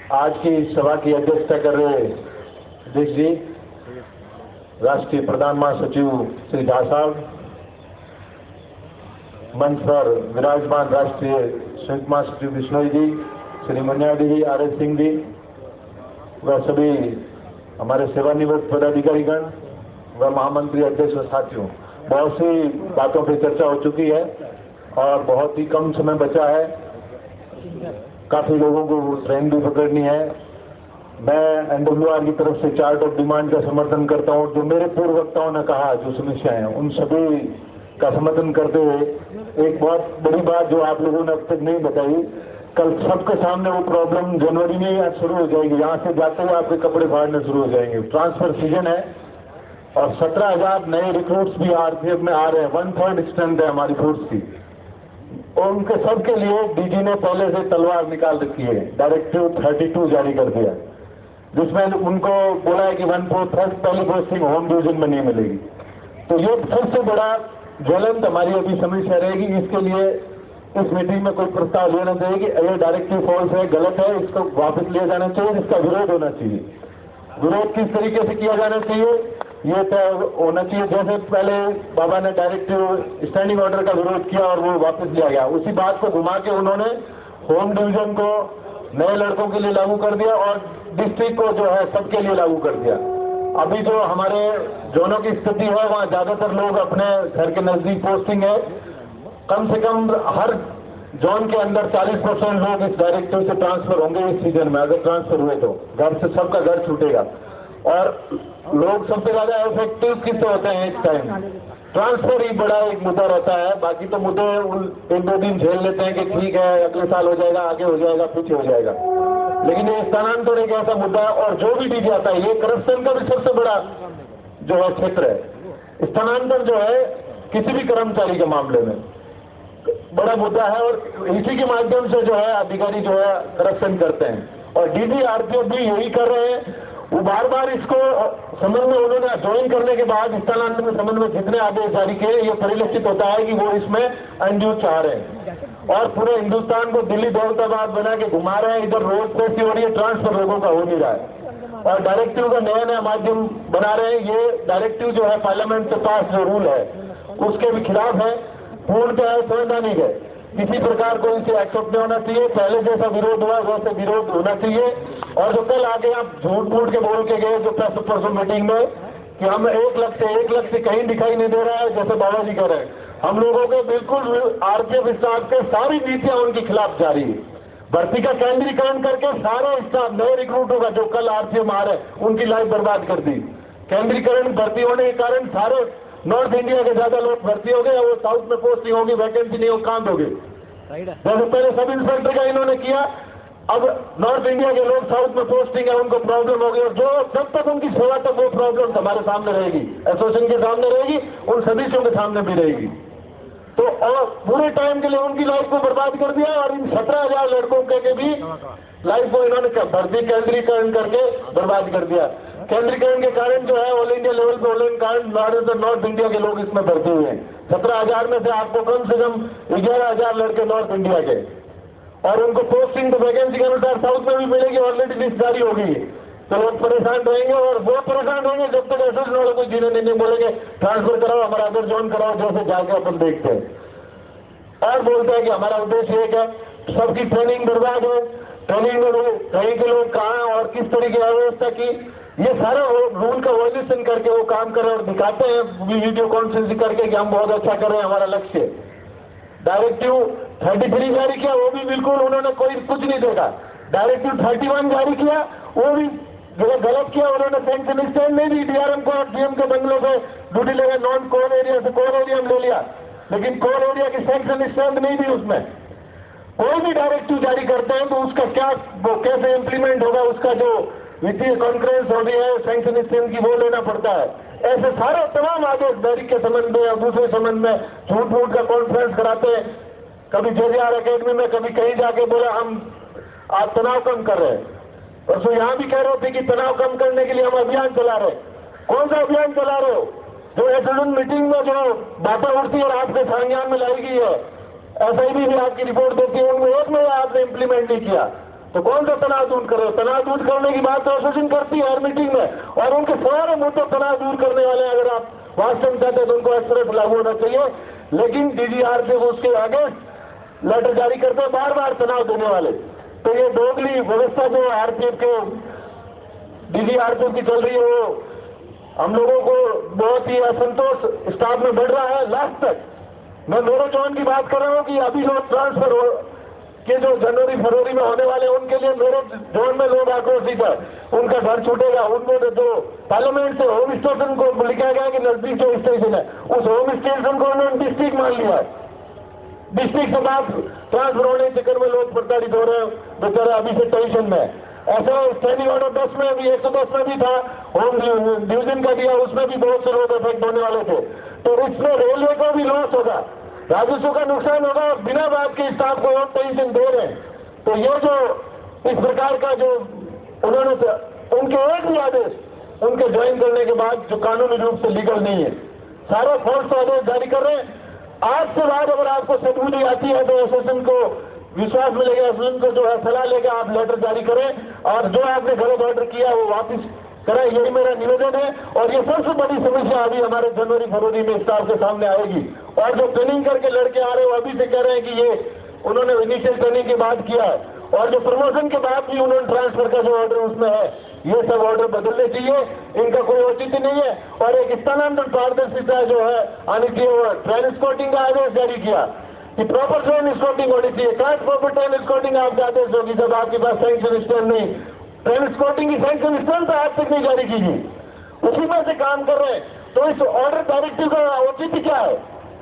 आज की सभा की अध्यक्षता कर रहे अध्यक्ष जी, राष्ट्रीय प्रधान महासचिव श्री झा साहब, मंच पर विराजमान राष्ट्रीय संयुक्त महासचिव बिश्नोई जी, श्री मनियाडी जी, आर.एस. सिंह जी व सभी हमारे सेवानिवृत्त पदाधिकारीगण व महामंत्री अध्यक्ष व साथियों, बहुत सी बातों पर चर्चा हो चुकी है और बहुत ही कम समय बचा है। काफी लोगों को ट्रेन भी पकड़नी है। मैं एनडब्ल्यूआर की तरफ से चार्ट ऑफ डिमांड का समर्थन करता हूं। जो मेरे पूर्व वक्ताओं ने कहा, जो समस्याएं हैं, उन सभी का समर्थन करते हुए एक बहुत बड़ी बात जो आप लोगों ने अब तक नहीं बताई, कल सबके सामने वो प्रॉब्लम जनवरी में ही शुरू हो जाएगी। यहाँ से जाते हुए आपके कपड़े फाड़ने शुरू हो जाएंगे। ट्रांसफर सीजन है और 17,000 नए रिक्रूट्स भी आरपीएफ में आ रहे हैं। 1/3 स्ट्रेंथ है हमारी फोर्स की और उनके सबके लिए डीजी ने पहले से तलवार निकाल रखी है। डायरेक्टिव 32 जारी कर दिया, जिसमें उनको बोला है कि 1/4 पहली पोस्टिंग होम डिवीजन में नहीं मिलेगी। तो ये सबसे बड़ा ज्वलंत हमारी अभी समस्या रहेगी। इसके लिए इस मीटिंग में कोई प्रस्ताव लेना चाहिए कि ये डायरेक्टिव फॉल्स है, गलत है, इसको वापस लिया जाना चाहिए, इसका विरोध होना चाहिए। विरोध किस तरीके से किया जाना चाहिए ये तय होना चाहिए। जैसे पहले बाबा ने डायरेक्टिव स्टैंडिंग ऑर्डर का विरोध किया और वो वापस लिया गया, उसी बात को घुमा के उन्होंने होम डिवीजन को नए लड़कों के लिए लागू कर दिया और डिस्ट्रिक्ट को जो है सबके लिए लागू कर दिया। अभी जो हमारे जोनों की स्थिति है, वहाँ ज्यादातर लोग अपने घर के नजदीक पोस्टिंग है। कम से कम हर जोन के अंदर 40% लोग इस डायरेक्टिव से ट्रांसफर होंगे इस सीजन में। अगर ट्रांसफर हुए तो घर से सबका घर छूटेगा और लोग सबसे ज्यादा इफेक्टिव किससे होते हैं इस टाइम? ट्रांसफर ही बड़ा एक मुद्दा रहता है। बाकी तो मुद्दे 1-2 दिन झेल लेते हैं कि ठीक है अगले साल हो जाएगा, आगे हो जाएगा, पीछे हो जाएगा। लेकिन ये स्थानांतरण एक ऐसा मुद्दा है और जो भी डीजी आता है, ये करप्शन का भी सबसे बड़ा जो है क्षेत्र है। स्थानांतरण जो है किसी भी कर्मचारी के मामले में बड़ा मुद्दा है और इसी के माध्यम से जो है अधिकारी जो है करप्शन करते हैं और डीजी आरपीएफ भी यही कर रहे हैं। वो बार बार इसको संबंध में उन्होंने ज्वाइन करने के बाद स्थानांतरण संबंध में जितने आदेश जारी किए, ये परिलक्षित होता है कि वो इसमें अनड्यू चाह रहे हैं और पूरे हिंदुस्तान को दिल्ली दौलताबाद बना के घुमा रहे हैं। इधर रोड पेशी हो रही है, ट्रांसफर लोगों का हो नहीं रहा है और डायरेक्टिव का नया नया माध्यम बना रहे हैं। ये डायरेक्टिव जो है पार्लियामेंट के पास जो रूल है उसके भी खिलाफ है, पूर्णतः है, संवैधानिक है। किसी प्रकार को इसे एक्सेप्ट नहीं होना चाहिए। पहले जैसा विरोध हुआ वैसे विरोध होना चाहिए। और जो कल आगे आप झूठ मूठ के बोल के गए जो परसों मीटिंग में कि हम 1 लाख से कहीं दिखाई नहीं दे रहा है, जैसे बाबा जी कह रहे हैं, हम लोगों के बिल्कुल आरपीएफ स्टाफ के सारी नीतियां उनके खिलाफ जारी है। भर्ती का केंद्रीकरण करके सारे स्टाफ नए रिक्रूटों का जो कल आरपीएफ में आ रहे हैं उनकी लाइफ बर्बाद कर दी। केंद्रीकरण भर्ती होने के कारण सारे नॉर्थ इंडिया के ज्यादा लोग भर्ती हो गए, वो साउथ में पोस्टिंग होगी, वैकेंसी नहीं हो, कांड हो गई। जैसे पहले सब इंस्पेक्टर का इन्होंने किया, अब नॉर्थ इंडिया के लोग साउथ में पोस्टिंग है, उनको प्रॉब्लम हो गई और जो जब तक उनकी सेवा तक वो प्रॉब्लम हमारे सामने रहेगी, एसोसिएशन के सामने रहेगी, उन सदस्यों के सामने भी रहेगी। तो और पूरे टाइम के लिए उनकी लाइफ को बर्बाद कर दिया और इन 17,000 लड़कों के भी लाइफ को इन्होंने भर्ती केंद्रीकरण करके बर्बाद कर दिया। केंद्रीकरण के कारण जो है ऑल इंडिया लेवल पे ऑल कारण नॉर्थ इंडिया के लोग इसमें भर्ती हुए हैं। 17,000 में से आपको कम से कम 11,000 लड़के नॉर्थ इंडिया के और उनको पोस्टिंग तो वैकेंसी के अनुसार साउथ में भी मिलेगी। ऑलरेडी लिस्ट जारी हो गई है, तो लोग परेशान रहेंगे और वो परेशान होंगे जब तक एसोसिएशन वाले कोई जिन्हें नहीं बोलेंगे ट्रांसफर कराओ, हमारा अदर जोन कराओ, जैसे जाके अपन देखते हैं और बोलते हैं कि हमारा उद्देश्य एक है, सबकी ट्रेनिंग बर्बाद हो। ट्रेनिंग में कहीं के लोग कहाँ और किस तरीके की व्यवस्था की, ये सारा रूल का वॉल्यूशन करके वो काम कर रहे हैं और दिखाते हैं वीडियो कॉन्फ्रेंसिंग करके कि हम बहुत अच्छा कर रहे हैं, हमारा लक्ष्य। डायरेक्टिव 33 जारी किया, वो भी बिल्कुल उन्होंने कोई कुछ नहीं देखा। डायरेक्टिव 31 जारी किया, वो भी जो गलत किया, उन्होंने सैंक्शन स्टैंड नहीं दी। डीआरएम को डीएम के बंगलों से ड्यूटी लगे, नॉन कोर एरिया से कोर एरिया में ले लिया, लेकिन कोर एरिया की सैंक्शन स्टैंड नहीं दी। उसमें कोई भी डायरेक्टिव जारी करते हैं तो उसका क्या वो कैसे इंप्लीमेंट होगा, उसका जो वित्तीय कॉन्फ्रेंस हो रही है सैंक्शन स्टैंड की, वो लेना पड़ता है। ऐसे सारे तमाम आदेश बैरिक के संबंध में और दूसरे संबंध में झूठ मूठ का कॉन्फ्रेंस कराते हैं। कभी जेजेआर अकेडमी में, कभी कहीं जाके बोला हम आज तनाव कम कर रहे हैं, और सो यहाँ भी कह रहे थे कि तनाव कम करने के लिए हम अभियान चला रहे हैं। कौन सा अभियान चला रहे हो? जो एसोसिएशन मीटिंग में जो बातें उठती है और आपके संज्ञान में लाई गई है, एसआईबी भी आपकी रिपोर्ट देती है, उनमें एक में आपने इम्प्लीमेंट नहीं किया। तो कौन सा तनाव दूर करो? तनाव दूर करने की बात तो एसोसिएशन करती है हर मीटिंग में, और उनके सारे मुद्दे तनाव दूर करने वाले अगर आप वास्तव में चाहते हैं तो उनको एक्सप्रेस लागू होना चाहिए। लेकिन डीजीआर से उसके आगे लेटर जारी करते हैं बार बार तनाव देने वाले। तो ये दोगली व्यवस्था जो आरपीएफ के डीजीआरपीएफ की चल रही है, वो हम लोगों को बहुत ही असंतोष स्टाफ में बढ़ रहा है। लास्ट तक मैं मेरे जवान की बात कर रहा हूँ कि अभी जो ट्रांसफर हो के जो जनवरी फरवरी में होने वाले उनके लिए मेरे जोन में लोग आक्रोशित है, उनका घर छूटेगा। उनमें जो पार्लियामेंट से होम स्टेशन को लिखा गया कि नजदीक जो स्टेशन है उस होम स्टेशन को उन्होंने डिस्ट्रिक्ट मान लिया है। डिस्ट्रिक्ट से बात ट्रांसफर होने के चक्कर में लोग प्रताड़ित हो रहे हैं, बेचारा अभी से टेंशन में। ऐसा स्टैंडिंग ऑर्डर 10 में भी 110 में भी था, होम डिवीजन का दिया, उसमें भी बहुत से लोग इफेक्ट होने वाले थे। तो इसमें रेलवे को भी लॉस होगा, राजस्व का नुकसान होगा, और बिना बात के स्टाफ को और टेंशन दे रहे हैं। तो ये जो इस प्रकार का जो उन्होंने उनके एक भी आदेश उनके ज्वाइन करने के बाद जो कानूनी रूप से लीगल नहीं है, सारे फोर्स आदेश जारी कर रहे हैं। आज से बाद अगर आपको सदबुद्धि आती है तो एसोसिएशन को विश्वास मिलेगा, एसोसिएशन को जो है सलाह लेकर आप लेटर जारी करें, और जो आपने गलत ऑर्डर किया वो वापस करें, यही मेरा निवेदन है। और ये सबसे बड़ी समस्या अभी हमारे जनवरी फरवरी में स्टाफ के सामने आएगी। और जो ट्रेनिंग करके लड़के आ रहे हैं वो अभी से कह रहे हैं कि ये उन्होंने इनिशियल ट्रेनिंग के बाद किया है, और जो प्रमोशन के बाद भी उन्होंने ट्रांसफर का जो ऑर्डर उसमें है, ये सब ऑर्डर बदलने चाहिए, इनका कोई औचित्य नहीं है। और एक स्थानांतरण पारदर्शिता जो है आनी चाहिए, वो ट्रेन स्कॉटिंग का आदेश जारी किया कि प्रॉपर ट्रेन स्कॉटिंग होनी चाहिए। कहाँ प्रॉपर ट्रेन स्कॉटिंग आपका आदेश होगी जब आपके पास सैंक्शन स्टैंड नहीं? ट्रेन स्कॉटिंग की सैंक्शन स्टैंड तो आज तक नहीं जारी की गई, उसी में से काम कर रहे हैं। तो इस ऑर्डर डायरेक्टिव का औचित्य क्या है?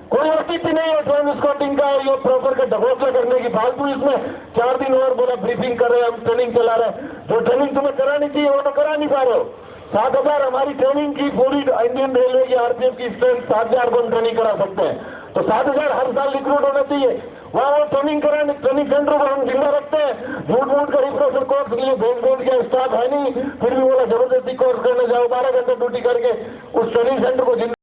कोई औचित्य नहीं है ट्रेन स्कॉटिंग का, ये प्रॉपर का ढकोसला करने की। फालतू इसमें 4 दिन और बोला ब्रीफिंग कर रहे हैं, हम ट्रेनिंग चला रहे हैं। जो ट्रेनिंग तुम्हें करानी चाहिए वो तो करा नहीं पा रहे हो। 7,000 हमारी ट्रेनिंग की पूरी इंडियन रेलवे की आरपीएफ की स्ट्रेंथ 7,000 को हम ट्रेनिंग करा सकते हैं, तो 7,000 हर साल रिक्रूट होना चाहिए। वहाँ वो ट्रेनिंग कराने, ट्रेनिंग सेंटर को हम जिम्मा रखते हैं। झूठ मूठ का रिफ्रेशर कोर्स के लिए भेज के स्टाफ है नहीं, फिर भी बोला जबरदस्ती कोर्स करने जाओ, 12 घंटे ड्यूटी करके उस ट्रेनिंग सेंटर को